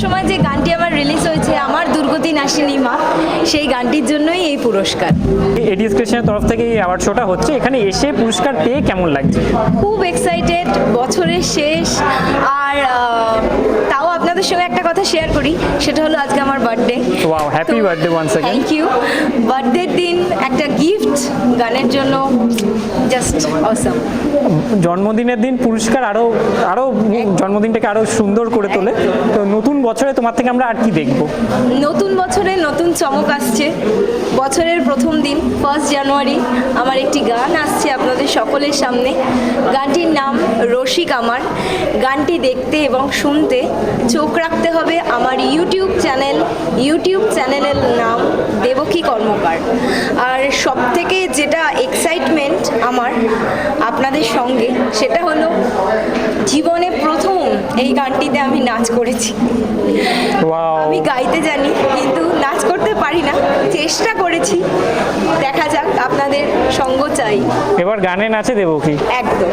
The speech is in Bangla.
সময় যে গানটি আমার রিলিজ হয়েছে, আমার দুর্গতি নাসিনী মা, সেই গানটির জন্যই এই পুরস্কার। এডিএস ক্রিয়েশনের তরফ থেকে এই অ্যাওয়ার্ড শোটা হচ্ছে, এখানে এসে পুরস্কার পেয়ে কেমন লাগছে? খুব এক্সাইটেড, বছরের শেষ। আর তাও আপনাদের সঙ্গে একটা কথা শেয়ার করি, সেটা হলো আজকে আমার birthday. Wow, happy birthday once again. Thank you. বার্থডের দিন একটা গিফট গানের জন্য, জাস্ট অসাম। জন্মদিনের দিন পুরস্কার আরো আরো জন্মদিনটাকে আরো সুন্দর করে তোলে। তো নতুন বছরে তোমার থেকে আমরা আর কি দেখবো? নতুন বছরে নতুন চমক আসছে। বছরের প্রথম দিন 1 জানুয়ারি আমার একটি গান আসছে আপনাদের সকলের সামনে। গানটির নাম রসিক আমার। গানটি দেখতে এবং শুনতে চোখ রাখতে হবে আমার ইউটিউব চ্যানেলের নাম দেবকী কর্মকার। আর সবথেকে যেটা এক্সাইটমেন্ট আমার আপনাদের সঙ্গে, সেটা হলো জীবনে প্রথম এই গানটিতে আমি নাচ করেছি। ওয়াও, আমি গাইতে জানি কিন্তু নাচ করতে পারি না, চেষ্টা করেছি। দেখা যাক, আপনাদের সঙ্গ চাই। এবার গানে নাচে দেবো কি? একদম।